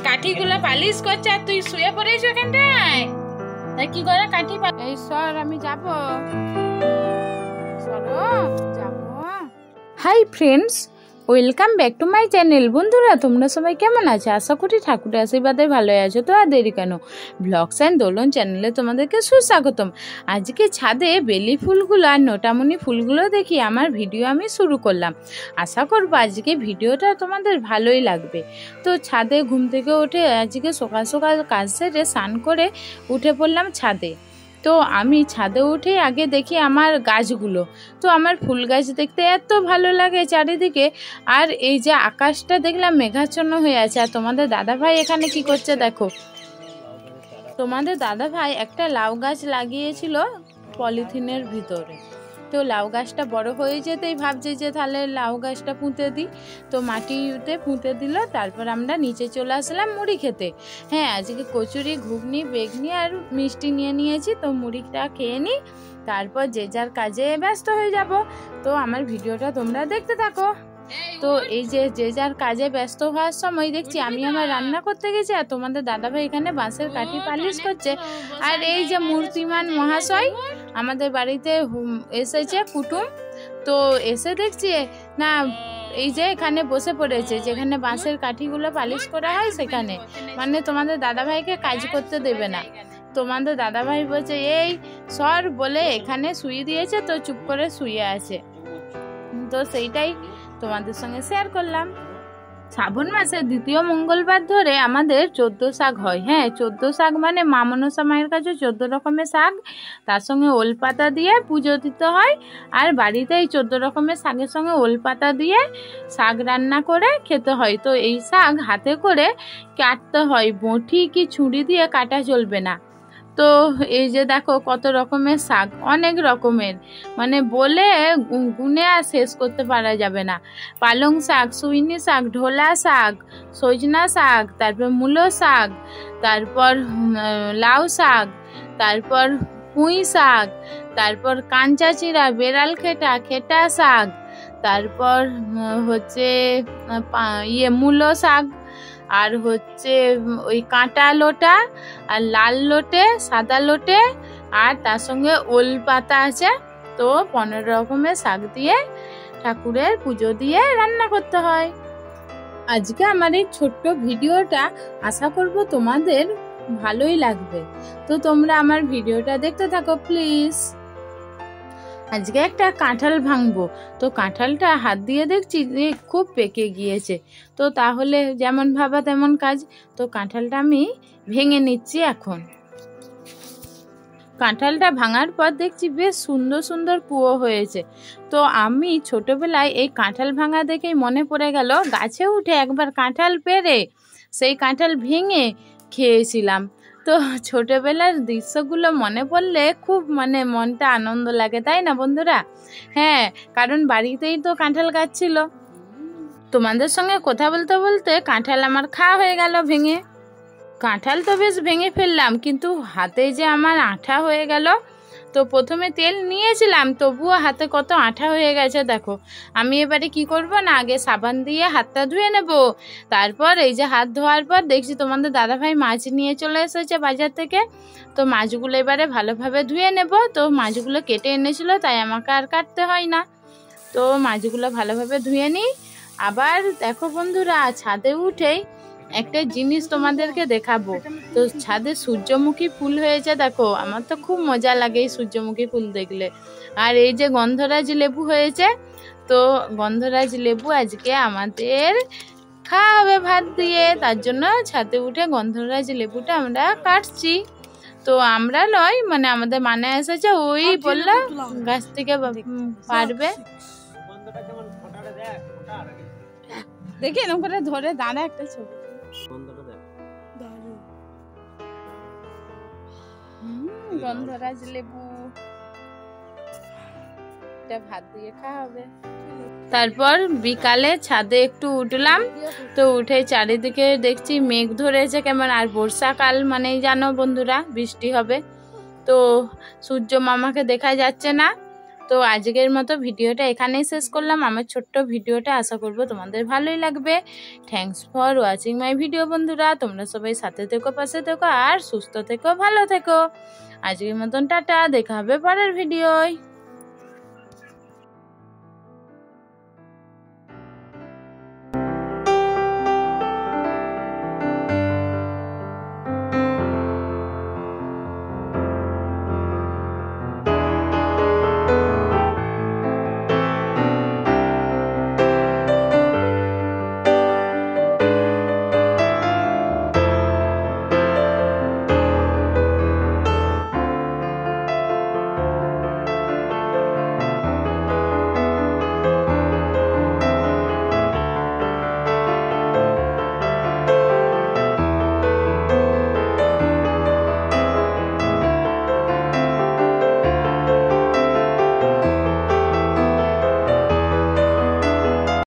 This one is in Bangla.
কাঠিগুলো পালিশ করছে আর তুই শুয়ে পড়েছ এখানটায়। তাই কি করে কাঠি এই সর আমি যাব। Hi friends, welcome back to my channel. বন্ধুরা তোমরা সবাই কেমন আছো? আশা করি ঠাকুরের আশীর্বাদে ভালো আছো। তো আর দেরি কেন, ব্লগস অ্যান্ড দোলন চ্যানেলে তোমাদেরকে সুস্বাগতম। আজকে ছাদে বেলি ফুলগুলো আর নোটামনি ফুলগুলো দেখি আমার ভিডিও আমি শুরু করলাম। আশা করবো আজকে ভিডিওটা তোমাদের ভালোই লাগবে। তো ছাদে ঘুম থেকে উঠে আজকে সকাল সকাল কাজ সেরে স্নান করে উঠে পড়লাম ছাদে। তো আমি ছাদে উঠে আগে দেখি আমার গাছগুলো। তো আমার ফুল গাছ দেখতে এত ভালো লাগে চারিদিকে। আর এই যে আকাশটা দেখলাম মেঘাচ্ছন্ন হয়ে আছে। আর তোমাদের দাদাভাই এখানে কি করছে দেখো। তোমাদের দাদাভাই একটা লাউ গাছ লাগিয়েছিল পলিথিনের ভিতরে। তো লাউ গাছটা বড় হয়ে যেতেই ভাবছে যে তাহলে লাউ গাছটা পুঁতে দিই। তো মাটিতে পুঁতে দিল। তারপর আমরা নিচে চলে আসলাম মুড়ি খেতে। হ্যাঁ, আজকে কচুরি, ঘুগনি, বেগনি আর মিষ্টি নিয়ে নিয়েছি। তো মুড়িটা খেয়ে নিই, তারপর যে যার কাজে ব্যস্ত হয়ে যাব। তো আমার ভিডিওটা তোমরা দেখতে থাকো। তো এই যে যার কাজে ব্যস্ত হওয়ার সময় দেখছি আমি আমার রান্না করতে গেছি আর তোমাদের দাদাভাই এখানে বাঁশের কাঠি পালিশ করছে। আর এই যে মূর্তিমান মহাশয় আমাদের বাড়িতে এসেছে কুটুম। তো এসে দেখছি না এই যে এখানে বসে পড়েছে, যেখানে বাঁশের কাঠিগুলো পালিশ করা হয় সেখানে। মানে তোমাদের দাদাভাইকে কাজ করতে দেবে না। তোমাদের দাদাভাই বলছে এই সর বলে এখানে শুয়ে দিয়েছে, তো চুপ করে শুয়ে আছে। তো সেইটাই তোমাদের সঙ্গে শেয়ার করলাম। শ্রাবণ মাসের দ্বিতীয় মঙ্গলবার ধরে আমাদের 14 শাক হয়। হ্যাঁ, 14 শাক মানে মা মনসা মায়ের কাছে 14 রকমের শাক, তার সঙ্গে ওল পাতা দিয়ে পুজো দিতে হয়। আর বাড়িতে এই 14 রকমের শাকের সঙ্গে ওল পাতা দিয়ে শাক রান্না করে খেতে হয়। তো এই শাক হাতে করে কাটতে হয়, বঁটি কি ছুরি দিয়ে কাটা চলবে না। তো এই যে দেখো কত রকমের শাক, অনেক রকমের, মানে বলে গুনে আর শেষ করতে পারা যাবে না। পালং শাক, সুইনি শাক, ঢোলা শাক, সজনা শাক, তারপর মূলো শাক, তারপর লাউ শাক, তারপর পুঁই শাক, তারপর কাঞ্চা চিরা, বেড়াল খেটা শাক, তারপর হচ্ছে মূলো শাক, আর হচ্ছে ওই কাঁটা লোটা, আর লাল লোটে, সাদা লোটে, আর তার সঙ্গে ওল পাতা আছে। তো 15 রকমের শাক দিয়ে ঠাকুরের পুজো দিয়ে রান্না করতে হয়। আজকে আমার এই ছোট্ট ভিডিওটা আশা করব তোমাদের ভালোই লাগবে। তো তোমরা আমার ভিডিওটা দেখতে থাকো প্লিজ। আজকে একটা কাঁঠাল ভাঙবো। তো কাঁঠালটা হাত দিয়ে দেখছি যে খুব পেকে গিয়েছে। তো তাহলে যেমন ভাবা তেমন কাজ। তো কাঁঠালটা আমি ভেঙে নিচ্ছি এখন। কাঁঠালটা ভাঙার পর দেখছি বেশ সুন্দর সুন্দর কুয়ো হয়েছে। তো আমি ছোটবেলায় এই কাঁঠাল ভাঙা দেখেই মনে পড়ে গেল গাছে উঠে একবার কাঁঠাল পেড়ে সেই কাঁঠাল ভেঙে খেয়েছিলাম। তো ছোটবেলার দৃশ্যগুলো মনে পড়লে খুব মনটা আনন্দ লাগে, তাই না বন্ধুরা? হ্যাঁ, কারণ বাড়িতেই তো কাঁঠাল গাছ ছিল। তোমাদের সঙ্গে কথা বলতে বলতে কাঁঠাল আমার খাওয়া হয়ে গেল ভেঙে। কাঁঠাল তো বেশ ভেঙে ফেললাম, কিন্তু হাতে যে আমার আঠা হয়ে গেল। তো প্রথমে তেল নিয়েছিলাম, তবুও হাতে কত আঠা হয়ে গেছে দেখো। আমি এবারে কি করব না, আগে সাবান দিয়ে হাতটা ধুয়ে নেব। তারপর এই যে হাত ধোয়ার পর দেখছি তোমাদের দাদাভাই মাছ নিয়ে চলে এসেছে বাজার থেকে। তো মাছগুলো এবারে ভালোভাবে ধুয়ে নেব। তো মাছগুলো কেটে এনেছিল, তাই আমাকে আর কাটতে হয় না। তো মাছগুলো ভালোভাবে ধুয়ে নিই। আবার দেখো বন্ধুরা, ছাদে উঠেই একটা জিনিস তোমাদেরকে দেখাবো। তো ছাদে সূর্যমুখী ফুল হয়েছে দেখো। আমার তো খুব মজা লাগে এই সূর্যমুখী ফুল দেখলে। আর এই যে গন্ধরাজ লেবু হয়েছে। তো গন্ধরাজ লেবু আজকে আমাদের খাওয়া হবে ভাত দিয়ে। তার জন্য ছাদে উঠে গন্ধরাজ লেবুটা আমরা কাটছি। তো আমরা নয়, আমাদের মানে এসেছে, ওই বললো গাছ থেকে পারবে। দেখি এরকম করে ধরে দাঁড়া একটা ছবি। গন্ধরাজ লেবু ভাত দিয়ে খাওয়া হবে। তারপর বিকালে ছাদে একটু উঠলাম। তো উঠে চারিদিকে দেখছি মেঘ ধরেছে কেমন। আর বর্ষাকাল মানেই জানো বন্ধুরা বৃষ্টি হবে। তো সূর্য মামাকে দেখা যাচ্ছে না। তো আজকের মতো ভিডিওটা এখানেই শেষ করলাম। আমার ছোট্ট ভিডিওটা আশা করবো তোমাদের ভালোই লাগবে। Thanks for watching my video বন্ধুরা। তোমরা সবাই সাথে থেকো, পাশে থেকো আর সুস্থ থেকো, ভালো থেকো। আজকের মতন টাটা, দেখা হবে পরের ভিডিওয়।